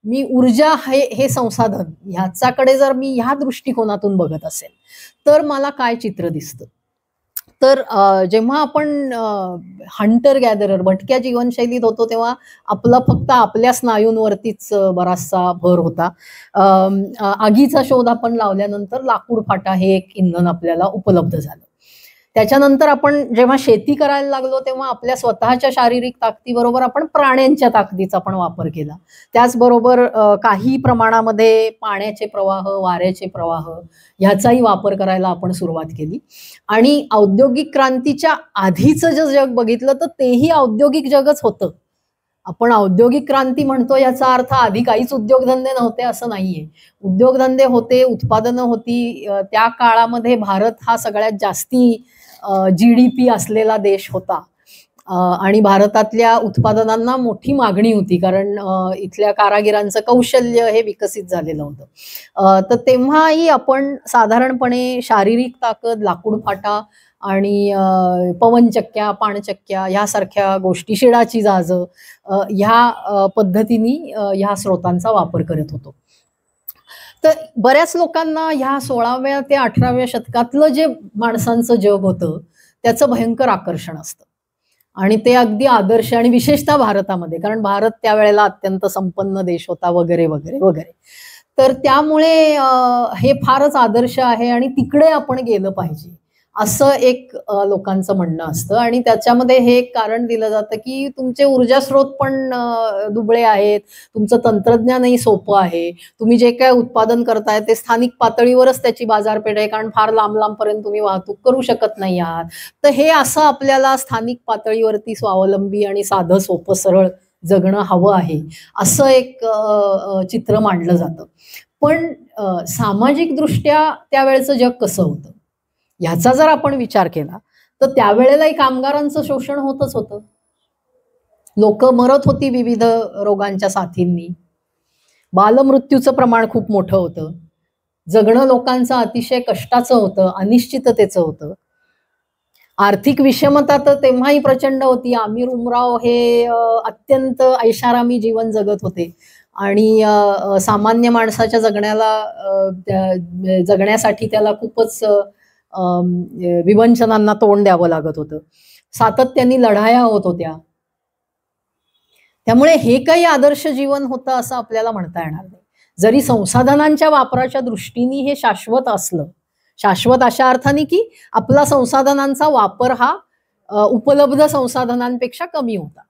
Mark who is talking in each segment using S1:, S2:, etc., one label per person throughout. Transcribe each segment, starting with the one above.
S1: मी ऊर्जा हे संसाधन ह्याच्याकडे जर मी ह्या दृष्टिकोनातून बघत असेल तर मला काय चित्र दिसतं. तर जेव्हा आपण हंटर गॅदरर भटक्या जीवनशैलीत होतो तेव्हा आपला फक्त आपल्या स्नायूंवरतीच बराचसा भर होता. आगीचा शोध आपण लावल्यानंतर लाकूड फाटा हे एक इंधन आपल्याला उपलब्ध झालं. त्याच्यानंतर आपण जेव्हा शेती करायला लागलो तेव्हा आपल्या स्वतःच्या शारीरिक ताकदीबरोबर आपण प्राण्यांच्या ताकदीचा पण वापर केला. त्याचबरोबर काही प्रमाणामध्ये पाण्याचे प्रवाह, वाऱ्याचे प्रवाह ह्याचाही वापर करायला आपण सुरुवात केली. आणि औद्योगिक क्रांतीच्या आधीचं जे जग बघितलं तर तेही औद्योगिक जगच होतं. आपण औद्योगिक क्रांती म्हणतो याचा अर्थ आधी काहीच उद्योगधंदे नव्हते असं नाहीये. उद्योगधंदे होते, उत्पादनं होती. त्या काळामध्ये भारत हा सगळ्यात जास्ती GDP असलेला देश होता. आणि भारतातल्या उत्पादनांना मोठी मागणी होती कारण इथल्या कारागिरांचं कौशल्य हे विकसित झालेलं होतं. तर तेव्हाही आपण साधारणपणे शारीरिक ताकद, लाकूड फाटा आणि पवनचक्क्या, पाणचक्क्या ह्यासारख्या गोष्टी, शिडाची जहाजं ह्या पद्धतीने ह्या स्रोतांचा वापर करत होतो. तर बऱ्याच लोकांना ह्या 16व्या ते 18व्या शतकातलं जे माणसांचं जग होतं त्याचं भयंकर आकर्षण असतं आणि ते अगदी आदर्श आणि विशेषतः भारतामध्ये, कारण भारत त्यावेळेला अत्यंत संपन्न देश होता वगैरे वगैरे वगैरे. तर त्यामुळे हे फारच आदर्श आहे आणि तिकडे आपण गेलं पाहिजे असं एक लोकांचं म्हणणं असतं. आणि त्याच्यामध्ये हे एक कारण दिलं जातं की तुमचे ऊर्जा स्रोत पण दुबळे आहेत, तुमचं तंत्रज्ञानही सोपं आहे, तुम्ही जे काय उत्पादन करताय ते स्थानिक पातळीवरच त्याची बाजारपेठ आहे कारण फार लांब लांबपर्यंत तुम्ही वाहतूक करू शकत नाही आहात. तर हे असं आपल्याला स्थानिक पातळीवरती स्वावलंबी आणि साधं सोपं सरळ जगणं हवं आहे असं एक चित्र मांडलं जातं. पण सामाजिक दृष्ट्या त्यावेळेचं जग कसं होतं ह्याचा जर आपण विचार केला तर त्यावेळेलाही कामगारांचं शोषण होतच होतं. लोक मरत होती विविध रोगांच्या साथींनी. बालमृत्यूचं प्रमाण खूप मोठं होतं. जगणं लोकांचं अतिशय कष्टाचं होतं, अनिश्चिततेचं होतं. आर्थिक विषमता तर तेव्हाही प्रचंड होती. आमिर उमराव हे अत्यंत ऐशारामी जीवन जगत होते आणि सामान्य माणसाच्या जगण्यासाठी त्याला खूपच विवंचनांना तोंड द्यावं लागत होतं. सातत्याने लढाया होत होत्या. त्यामुळे हे काही आदर्श जीवन होतं असं आपल्याला म्हणता येणार नाही. जरी संसाधनांच्या वापराच्या दृष्टीने हे शाश्वत असलं, शाश्वत अशा अर्थाने की आपला संसाधनांचा वापर हा उपलब्ध संसाधनांपेक्षा कमी होता.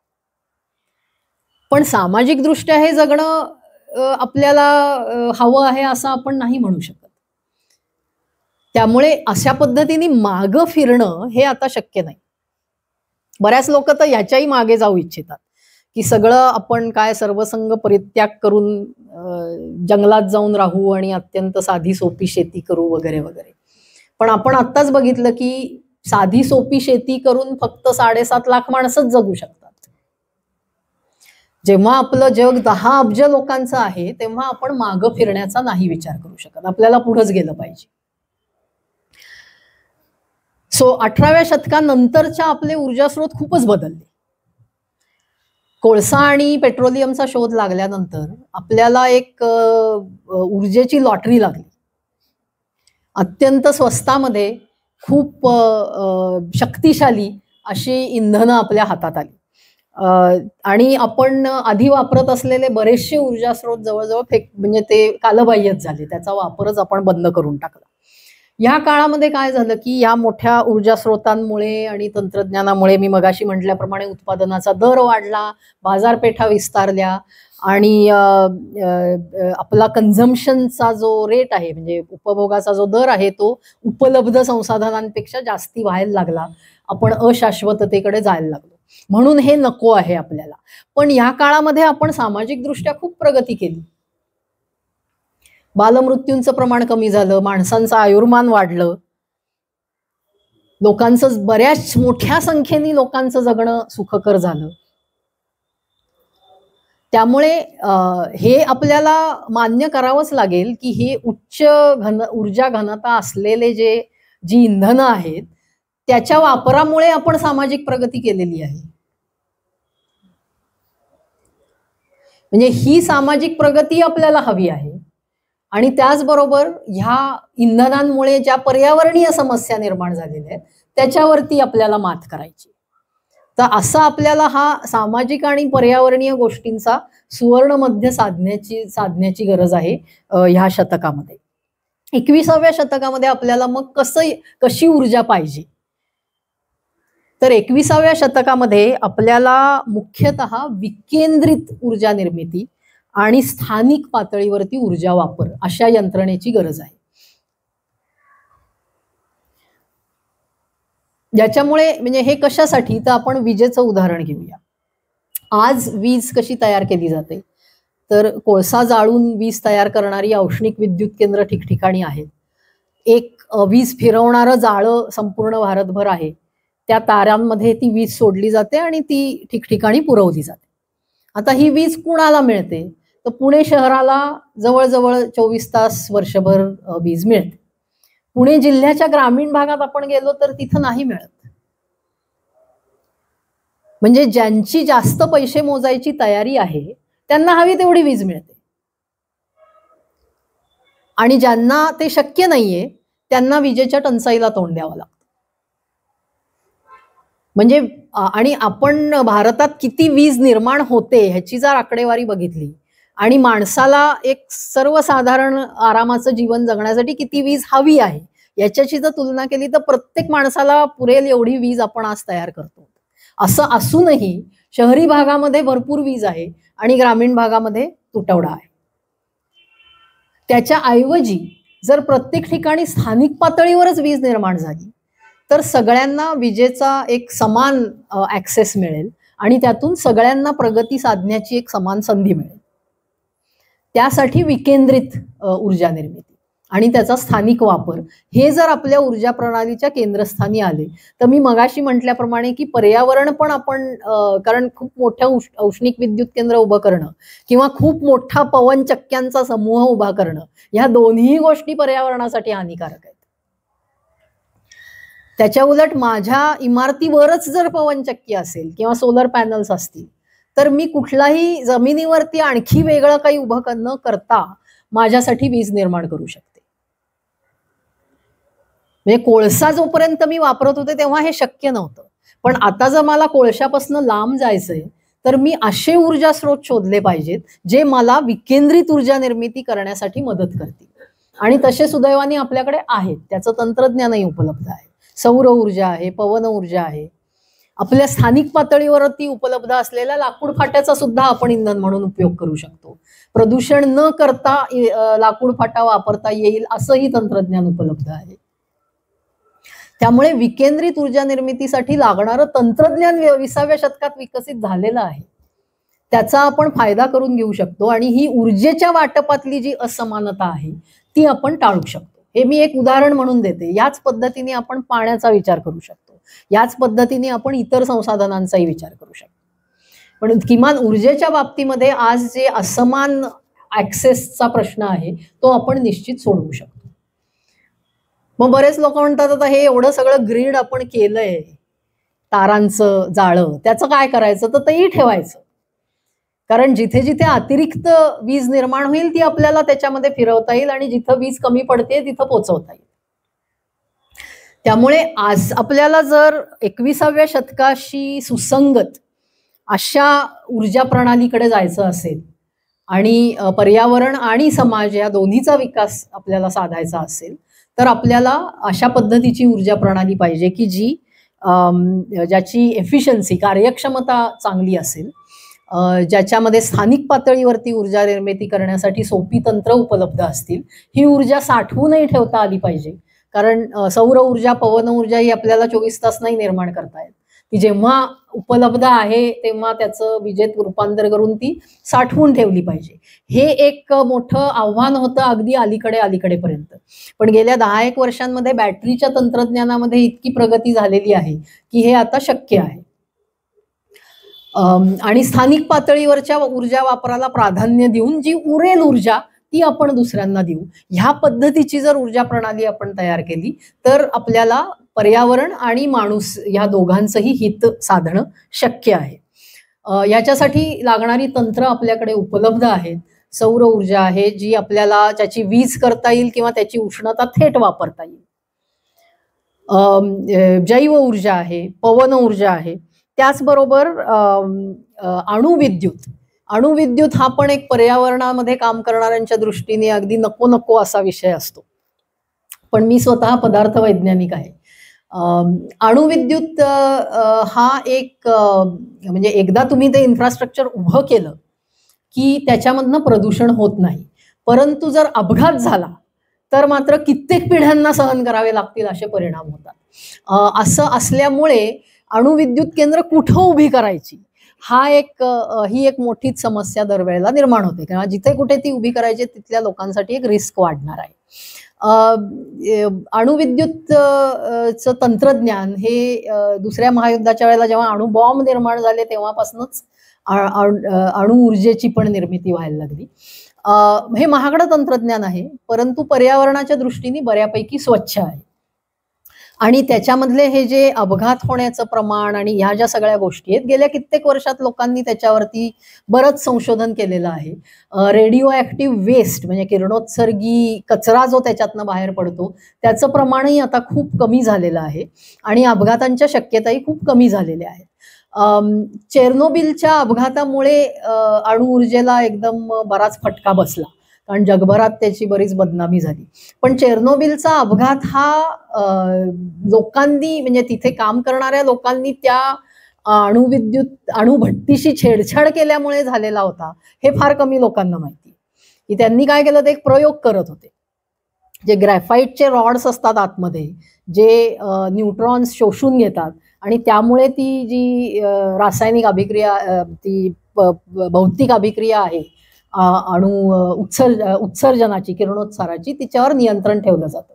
S1: पण सामाजिक दृष्ट्या हे जगणं आपल्याला हवं आहे असं आपण नाही म्हणू शकत. त्यामुळे अशा पद्धतीने मागं फिरणं हे आता शक्य नाही. बऱ्याच लोक तर ह्याच्याही मागे जाऊ इच्छितात की सगळं आपण काय सर्वसंग परित्याग करून जंगलात जाऊन राहू आणि अत्यंत साधी सोपी शेती करू वगैरे वगैरे. पण आपण आत्ताच बघितलं की साधी सोपी शेती करून फक्त 7.5 लाख माणसंच जगू शकतात. जेव्हा आपलं जग 10 अब्ज लोकांचं आहे तेव्हा आपण मागं फिरण्याचा नाही विचार करू शकत. आपल्याला पुढेच गेलं पाहिजे. 18व्या शतकानंतरच्या आपले ऊर्जा स्रोत खूपच बदलले. कोळसा आणि पेट्रोलियमचा शोध लागल्यानंतर आपल्याला एक ऊर्जेची लॉटरी लागली. अत्यंत स्वस्तामध्ये खूप शक्तिशाली अशी इंधनं आपल्या हातात आली. आणि आपण आधी वापरत असलेले बरेचसे ऊर्जा स्रोत जवळजवळ म्हणजे ते कालबाह्यच झाले. त्याचा वापरच आपण बंद करून टाकला. या काळामध्ये काय झालं की या मोठ्या ऊर्जा स्रोतांमुळे आणि तंत्रज्ञानामुळे मी मगाशी म्हटल्याप्रमाणे उत्पादनाचा दर वाढला, बाजारपेठा विस्तारल्या आणि आपला कन्झम्पशनचा जो रेट आहे म्हणजे उपभोगाचा जो दर आहे तो उपलब्ध संसाधनांपेक्षा जास्ती व्हायला लागला. आपण अशाश्वततेकडे जायला लागलो. म्हणून हे नको आहे आपल्याला. पण या काळामध्ये आपण सामाजिक दृष्ट्या खूप प्रगती केली. बालमृत्यूंचं प्रमाण कमी झालं, माणसांचं आयुर्मान वाढलं, लोकांचं बऱ्याच मोठ्या संख्येने लोकांचं जगणं सुखकर झालं. त्यामुळे हे आपल्याला मान्य करावंच लागेल की हे उच्च ऊर्जा घनता असलेले जी इंधनं आहेत त्याच्या वापरामुळे आपण सामाजिक प्रगती केलेली आहे. म्हणजे ही सामाजिक प्रगती आपल्याला हवी आहे आणि त्याचबरोबर ह्या इंधनांमुळे ज्या पर्यावरणीय समस्या निर्माण झालेल्या आहेत त्याच्यावरती आपल्याला मात करायची. तर असं आपल्याला हा सामाजिक आणि पर्यावरणीय गोष्टींचा सुवर्ण मध्य साधण्याची गरज आहे ह्या शतकामध्ये. 21व्या शतकामध्ये आपल्याला मग कशी ऊर्जा पाहिजे, तर 21व्या शतकामध्ये आपल्याला मुख्यतः विकेंद्रित ऊर्जा निर्मिती आणि स्थानिक पातळीवरती ऊर्जा वापर अशा यंत्रणेची गरज आहे. ज्याच्यामुळे म्हणजे हे कशासाठी, तर आपण विजेचं उदाहरण घेऊया. आज वीज कशी तयार केली जाते, तर कोळसा जाळून वीज तयार करणारी औष्णिक विद्युत केंद्र ठिकठिकाणी आहेत. एक वीज फिरवणारं जाळं संपूर्ण भारतभर आहे. त्या तारांमध्ये ती वीज सोडली जाते आणि ती ठिकठिकाणी पुरवली जाते. आता ही वीज कुणाला मिळते, तर पुणे शहराला जवळजवळ 24 तास वर्षभर वीज मिळते. पुणे जिल्ह्याच्या ग्रामीण भागात आपण गेलो तर तिथं नाही मिळत. म्हणजे ज्यांची जास्त पैसे मोजायची तयारी आहे त्यांना हवी तेवढी वीज मिळते आणि ज्यांना ते शक्य नाहीये त्यांना विजेच्या टंचाईला तोंड द्यावं लागतं. म्हणजे आणि आपण भारतात किती वीज निर्माण होते ह्याची जर आकडेवारी बघितली आणि माणसाला एक सर्वसाधारण आरामाचं जीवन जगण्यासाठी किती वीज हवी आहे याच्याशी जर तुलना केली तर प्रत्येक माणसाला पुरेल एवढी वीज आपण आज तयार करतो. असं असूनही शहरी भागामध्ये भरपूर वीज आहे आणि ग्रामीण भागामध्ये तुटवडा आहे. त्याच्या ऐवजी जर प्रत्येक ठिकाणी स्थानिक पातळीवरच वीज निर्माण झाली तर सगळ्यांना विजेचा एक समान ऍक्सेस मिळेल आणि त्यातून सगळ्यांना प्रगती साधण्याची एक समान संधी मिळेल. त्यासाठी विकेंद्रित ऊर्जा निर्मिती आणि त्याचा स्थानिक वापर हे जर आपल्या ऊर्जा प्रणालीच्या केंद्रस्थानी आले तर मी मगाशी म्हटल्याप्रमाणे की पर्यावरण पण आपण कारण खूप मोठ्या औष्णिक विद्युत केंद्र उभं करणं किंवा खूप मोठा पवन चक्क्यांचा समूह उभा करणं ह्या दोन्ही गोष्टी पर्यावरणासाठी हानिकारक आहेत. त्याच्या उलट माझ्या इमारतीवरच जर पवनचक्की असेल किंवा सोलर पॅनल्स असतील तर मी कुठलाही जमिनीवरती आणखी वेगळं काही उभं न करता माझ्यासाठी वीज निर्माण करू शकते. म्हणजे कोळसा जोपर्यंत मी वापरत होते तेव्हा हे शक्य नव्हतं, पण आता जर मला कोळशापासून लांब जायचंय तर मी असे ऊर्जा स्रोत शोधले पाहिजेत जे मला विकेंद्रित ऊर्जा निर्मिती करण्यासाठी मदत करतील आणि तसे सुदैवाने आपल्याकडे आहेत. त्याचं तंत्रज्ञानही उपलब्ध आहे. सौर ऊर्जा आहे, पवन ऊर्जा आहे. आपल्या स्थानिक पातळीवरती उपलब्ध असलेल्या लाकूड फाट्याचा सुद्धा आपण इंधन म्हणून उपयोग करू शकतो. प्रदूषण न करता लाकूड फाटा वापरता येईल असंही तंत्रज्ञान उपलब्ध आहे. त्यामुळे विकेंद्रित ऊर्जा निर्मितीसाठी लागणारं तंत्रज्ञान 20व्या शतकात विकसित झालेलं आहे. त्याचा आपण फायदा करून घेऊ शकतो आणि ही ऊर्जेच्या वाटपातली जी असमानता आहे ती आपण टाळू शकतो. हे मी एक उदाहरण म्हणून देते. याच पद्धतीने आपण पाण्याचा विचार करू शकतो. याच पद्धतीने आपण इतर संसाधनांचाही विचार करू शकतो. पण किमान ऊर्जेच्या बाबतीमध्ये आज जे असमान ऍक्सेसचा प्रश्न आहे तो आपण निश्चित सोडवू शकतो. मग बरेच लोक म्हणतात आता हे एवढं सगळं ग्रीड आपण केलंय, तारांचं जाळं, त्याचं काय करायचं, तर तेही ठेवायचं. कारण जिथे जिथे अतिरिक्त वीज निर्माण होईल ती आपल्याला त्याच्यामध्ये फिरवता येईल आणि जिथं वीज कमी पडते तिथं पोचवता येईल. त्यामुळे आज आपल्याला जर 21व्या शतकाशी सुसंगत अशा ऊर्जा प्रणालीकडे जायचं असेल आणि पर्यावरण आणि समाज या दोन्हीचा विकास आपल्याला साधायचा असेल तर आपल्याला अशा पद्धतीची ऊर्जा प्रणाली पाहिजे की जी ज्याची एफिशियन्सी कार्यक्षमता चांगली असेल, ज्याच्यामध्ये स्थानिक पातळीवरती ऊर्जा निर्मिती करण्यासाठी सोपी तंत्र उपलब्ध असतील. ही ऊर्जा साठवूनही ठेवता आली पाहिजे कारण सौर ऊर्जा, पवन ऊर्जा ही आपल्याला 24 तास नाही निर्माण करता येत. ती जेव्हा उपलब्ध आहे तेव्हा त्याचं विजेत रूपांतर करून ती साठवून ठेवली पाहिजे. हे एक मोठं आव्हान होतं अगदी अलीकडेपर्यंत. पण गेल्या 10-1 वर्षांमध्ये बॅटरीच्या तंत्रज्ञानामध्ये इतकी प्रगती झालेली आहे की हे आता शक्य आहे. आणि स्थानिक पातळीवरच्या ऊर्जा वापराला प्राधान्य देऊन जी उरेल ऊर्जा ती आपण दुसऱ्यांना देऊ. ह्या पद्धतीची जर ऊर्जा प्रणाली आपण तयार केली तर आपल्याला पर्यावरण आणि माणूस या दोघांचंही हित साधणं शक्य आहे. याच्यासाठी लागणारी तंत्र आपल्याकडे उपलब्ध आहेत. सौर ऊर्जा आहे जी आपल्याला त्याची वीज करता येईल किंवा त्याची उष्णता थेट वापरता येईल. जैव ऊर्जा आहे, पवन ऊर्जा आहे. त्याचबरोबर अणुविद्युत. अणुविद्युत हा पण एक पर्यावरणामध्ये काम करणाऱ्यांच्या दृष्टीने अगदी नको नको असा विषय असतो. पण मी स्वतः पदार्थ वैज्ञानिक आहे. अणुविद्युत हा एक म्हणजे एकदा तुम्ही ते इन्फ्रास्ट्रक्चर उभं केलं की त्याच्यामधनं प्रदूषण होत नाही. परंतु जर अपघात झाला तर मात्र कित्येक पिढ्यांना सहन करावे लागतील असे परिणाम होतात. असं असल्यामुळे अणुविद्युत केंद्र कुठं उभी करायची ही एक मोठीच समस्या दरवेळेला निर्माण होते. कारण जिथे कुठे ती उभी करायची तिथल्या लोकांसाठी एक रिस्क वाढणार आहे. अणुविद्युत चं तंत्रज्ञान हे दुसऱ्या महायुद्धाच्या वेळेला जेव्हा अणुबॉम्ब निर्माण झाले तेव्हापासूनच अणु ऊर्जेची पण निर्मिती व्हायला लागली. हे महागडं तंत्रज्ञान आहे, परंतु पर्यावरणाच्या दृष्टीने बऱ्यापैकी स्वच्छ आहे. आणि त्याच्यामधले हे जे अपघात होण्याचं प्रमाण आणि ह्या ज्या सगळ्या गोष्टी आहेत, गेल्या कित्येक वर्षात लोकांनी त्याच्यावरती बरंच संशोधन केलेलं आहे. रेडिओ ऍक्टिव्ह वेस्ट म्हणजे किरणोत्सर्गी कचरा जो त्याच्यातनं बाहेर पडतो त्याचं प्रमाणही आता खूप कमी झालेलं आहे आणि अपघातांच्या शक्यताही खूप कमी झालेल्या आहेत. चेर्नोबिलच्या अपघातामुळे अणुऊर्जेला एकदम बराच फटका बसला, कारण जगभरात त्याची बरीच बदनामी झाली. पण चेर्नोबिलचा अपघात हा लोकांनी म्हणजे तिथे काम करणाऱ्या लोकांनी त्या अणुभट्टीशी छेडछाड केल्यामुळे झालेला होता हे फार कमी लोकांना माहिती. की त्यांनी काय केलं, ते एक प्रयोग करत होते. जे ग्रॅफाईटचे रॉड्स असतात आतमध्ये, जे न्यूट्रॉन्स शोषून घेतात आणि त्यामुळे ती जी रासायनिक अभिक्रिया, ती भौतिक अभिक्रिया आहे अणु उत्सर्जनाची, किरणोत्साराची, तिच्यावर नियंत्रण ठेवलं जातं.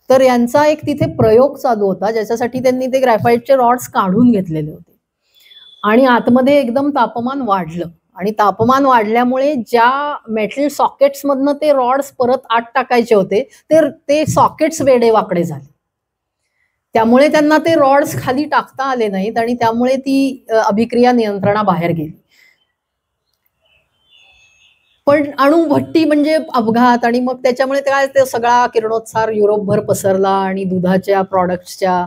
S1: तर यांचा एक तिथे प्रयोग चालू होता ज्याच्यासाठी त्यांनी ते ग्रॅफाईटचे रॉड्स काढून घेतलेले होते आणि आतमध्ये एकदम तापमान वाढलं आणि तापमान वाढल्यामुळे ज्या मेटल सॉकेट्स मधनं ते रॉड्स परत आत टाकायचे होते ते सॉकेट्स वेडेवाकडे झाले. त्यामुळे त्यांना ते रॉड्स खाली टाकता आले नाहीत आणि त्यामुळे ती अभिक्रिया नियंत्रणाबाहेर गेली. पण अणुभट्टी म्हणजे अपघात आणि मग त्याच्यामुळे काय ते सगळा किरणोत्सार युरोपभर पसरला आणि दुधाच्या प्रॉडक्ट्सच्या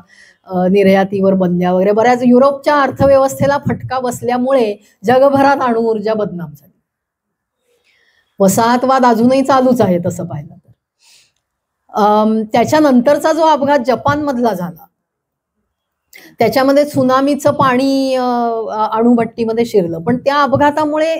S1: निर्यातीवर बंद्या वगैरे बऱ्याच युरोपच्या अर्थव्यवस्थेला फटका बसल्यामुळे जगभरात अणुऊर्जा बदनाम झाली. वसाहतवाद अजूनही चालूच आहे तसं पाहिलं तर. त्याच्यानंतरचा जो अपघात जपानमधला झाला त्याच्यामध्ये त्सुनामीचं पाणी अणुभट्टीमध्ये शिरलं, पण त्या अपघातामुळे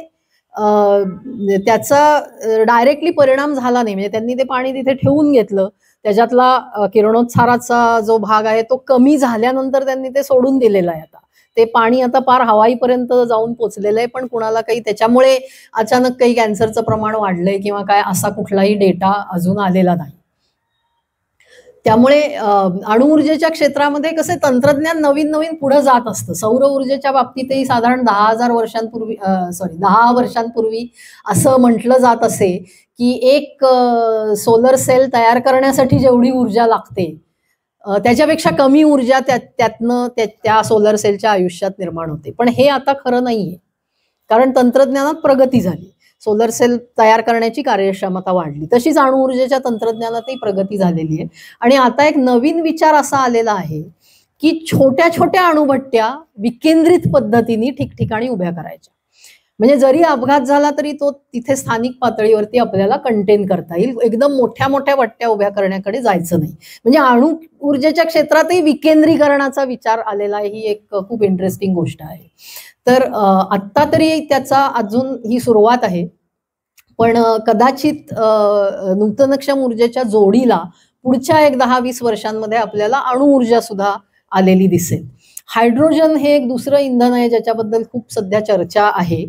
S1: त्याचा डायरेक्टली परिणाम झाला नाही. म्हणजे त्यांनी ते पाणी तिथे ठेवून घेतलं, त्याच्यातला किरणोत्साराचा जो भाग आहे तो कमी झाल्यानंतर त्यांनी ते सोडून दिलेलं आहे. आता ते पाणी आता पार हवाईपर्यंत जाऊन पोचलेलं आहे, पण कुणाला काही त्याच्यामुळे अचानक काही कॅन्सरचं प्रमाण वाढलंय किंवा काय असा कुठलाही डेटा अजून आलेला नाही. त्यामुळे अणुऊर्जेच्या क्षेत्रामध्ये कसं तंत्रज्ञान नवीन नवीन पुढे जात असतं. सौर ऊर्जेच्या बाबतीतही साधारण 10 वर्षांपूर्वी असं म्हटलं जात असे की एक सोलर सेल तयार करण्यासाठी जेवढी ऊर्जा लागते त्याच्यापेक्षा कमी ऊर्जा त्यातनं त्या सोलर सेलच्या आयुष्यात निर्माण होते. पण हे आता खरं नाहीये, कारण तंत्रज्ञानात प्रगती झाली. सोलर सेल तयार करण्याची कार्यक्षमता वाढली, तशीच अणुऊर्जेच्या तंत्रज्ञानातही प्रगती झालेली आहे. आणि आता एक नवीन विचार असा आलेला आहे की छोट्या छोट्या अणुभट्ट्या विकेंद्रित पद्धतीने ठिकठिकाणी उभ्या करायच्या. म्हणजे जरी अपघात झाला तरी तो तिथे स्थानिक पातळीवरती आपल्याला कंटेन करता येईल. एकदम मोठ्या मोठ्या भट्ट्या उभ्या करण्याकडे जायचं नाही. म्हणजे अणु ऊर्जेच्या क्षेत्रातही विकेंद्रीकरणाचा विचार आलेला आहे. ही एक खूप इंटरेस्टिंग गोष्ट आहे. तर आत्ता तरी त्याचा अजून ही सुरुवात आहे, पण कदाचित नूतनक्षम ऊर्जेच्या जोडीला पुढच्या एक 10-20 वर्षांमध्ये आपल्याला अणुऊर्जा सुद्धा आलेली दिसेल. हायड्रोजन हे एक दुसरं इंधन आहे ज्याच्याबद्दल खूप सध्या चर्चा आहे.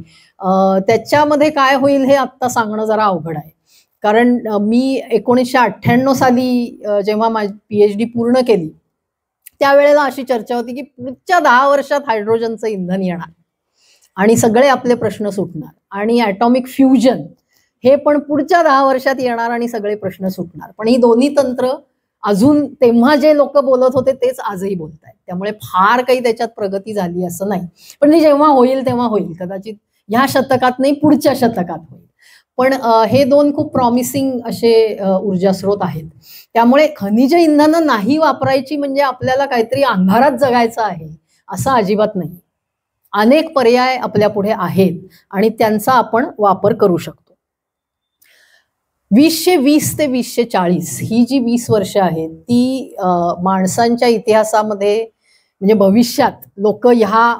S1: त्याच्यामध्ये काय होईल हे आत्ता सांगणं जरा अवघड आहे, कारण मी 1998 साली जेव्हा माझी PhD पूर्ण केली त्यावेळेला अशी चर्चा होती की पुढच्या 10 वर्षात हायड्रोजनचं इंधन येणार आणि सगळे आपले प्रश्न सुटणार, आणि ॲटॉमिक फ्युजन हे पण पुढच्या 10 वर्षात येणार आणि सगळे प्रश्न सुटणार. पण ही दोन्ही तंत्र अजून तेव्हा जे लोक बोलत होते तेच आजही बोलतायत. त्यामुळे फार काही त्याच्यात प्रगती झाली असं नाही. पण ती जेव्हा होईल तेव्हा होईल. कदाचित ह्या शतकात नाही, पुढच्या शतकात होईल. पण हे दोन खूप प्रॉमिसिंग असे ऊर्जा स्रोत आहेत. त्यामुळे खनिज इंधनं नाही वापरायची म्हणजे आपल्याला काहीतरी अंधारात जगायचं आहे असं अजिबात नाही. अनेक पर्याय आपल्या पुढे आहेत आणि त्यांचा आपण वापर करू शकतो. 2020 ते 2040 ही जी 20 वर्ष आहेत ती माणसांच्या इतिहासामध्ये म्हणजे भविष्यात लोक ह्या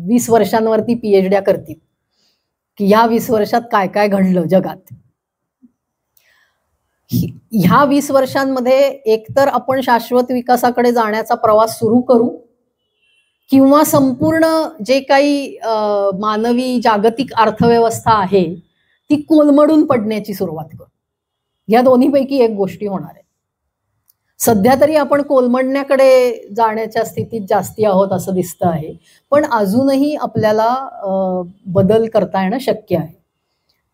S1: 20 वर्षांवरती PhDs करतील की ह्या 20 वर्षात काय काय घडलं जगात. ह्या 20 वर्षांमध्ये एकतर आपण शाश्वत विकासाकडे जाण्याचा प्रवास सुरू करू किंवा संपूर्ण जे काही मानवी जागतिक अर्थव्यवस्था आहे ती कोलमडून पडण्याची सुरुवात करू. या दोन्हीपैकी एक गोष्टी होणार आहे. सध्या तरी आपण कोलमडण्याकडे जाण्याच्या स्थितीत जास्ती आहोत असं दिसतं आहे. पण अजूनही आपल्याला बदल करता येणं शक्य आहे.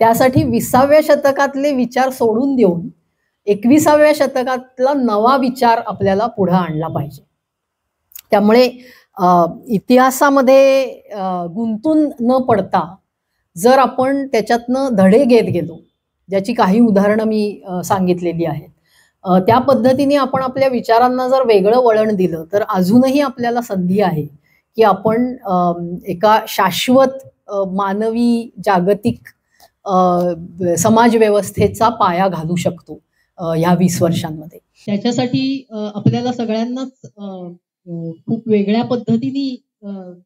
S1: त्यासाठी 20व्या शतकातले विचार सोडून देऊन 21व्या शतकातला नवा विचार आपल्याला पुढे आणला पाहिजे. त्यामुळे इतिहासामध्ये गुंतून न पडता जर आपण त्याच्यातनं धडे घेत गेलो, ज्याची काही उदाहरणं मी सांगितलेली आहेत, त्या पद्धतीने आपण आपल्या विचारांना जर वेगळं वळण दिलं तर अजूनही आपल्याला संधी आहे की आपण एका शाश्वत मानवी जागतिक समाज व्यवस्थेचा पाया घालू शकतो ह्या 20 वर्षांमध्ये. त्याच्यासाठी आपल्याला सगळ्यांनाच खूप वेगळ्या पद्धतीने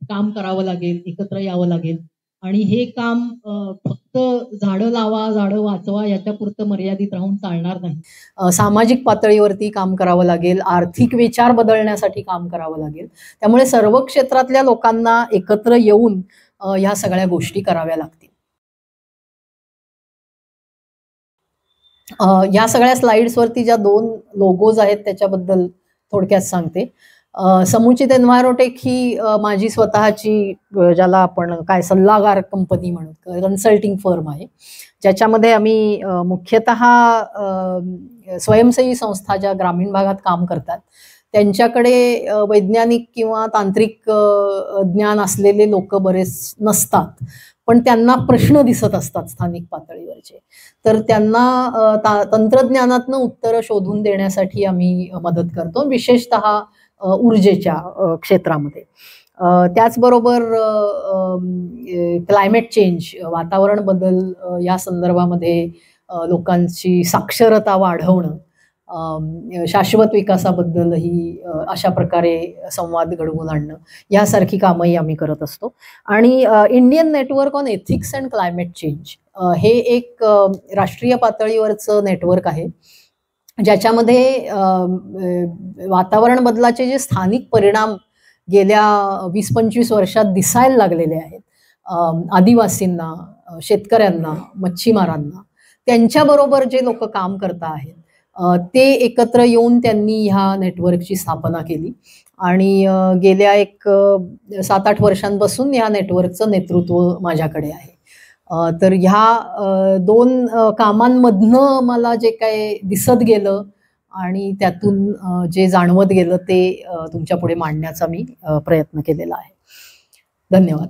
S1: काम करावं लागेल, एकत्र यावं लागेल आणि हे काम फक्त झाडं लावा, झाडं वाचवा याच्यापुरतं मर्यादित राहून चालणार नाही. सामाजिक पातळीवरती काम करावं लागेल, आर्थिक विचार बदलण्यासाठी काम करावं लागेल. त्यामुळे सर्व क्षेत्रातल्या लोकांना एकत्र येऊन ह्या सगळ्या गोष्टी कराव्या लागतील. या सगळ्या स्लाइड्सवरती ज्या 2 लोगोज आहेत त्याच्याबद्दल थोडक्यात सांगते. समुचित एन्व्हायरोटेक ही माझी स्वतःची ज्याला आपण काय सल्लागार कंपनी म्हणू, कन्सल्टिंग फर्म आहे, ज्याच्यामध्ये आम्ही मुख्यतः स्वयंसेवी संस्था ज्या ग्रामीण भागात काम करतात त्यांच्याकडे वैज्ञानिक किंवा तांत्रिक ज्ञान असलेले लोक बरेच नसतात, पण त्यांना प्रश्न दिसत असतात स्थानिक पातळीवरचे. तर त्यांना तंत्रज्ञानातनं उत्तरं शोधून देण्यासाठी आम्ही मदत करतो, विशेषतः ऊर्जेच्या क्षेत्रामध्ये. त्याचबरोबर क्लायमेट चेंज, वातावरण बदल या संदर्भामध्ये लोकांची साक्षरता वाढवणं, शाश्वत विकासाबद्दलही अशा प्रकारे संवाद घडवून आणणं यासारखी कामंही आम्ही करत असतो. आणि Indian network on ethics and climate change हे एक राष्ट्रीय पातळीवरचं नेटवर्क आहे, ज्याच्यामध्ये वातावरण बदलाचे जे स्थानिक परिणाम गेल्या 20-25 वर्षात दिसायला लागलेले आहेत, आदिवासींना, शेतकऱ्यांना, मच्छीमारांना, त्यांच्याबरोबर जे लोक काम करत आहेत ते एकत्र येऊन त्यांनी ह्या नेटवर्कची स्थापना केली आणि गेल्या एक 7-8 वर्षांपासून या नेटवर्कचं नेतृत्व माझ्याकडे आहे. तर ह्या 2 कामांमधनं मला जे काय दिसत गेलं आणि त्यातून जे जाणवत गेलं ते तुमच्या पुढे मांडण्याचा मी प्रयत्न केलेला आहे. धन्यवाद.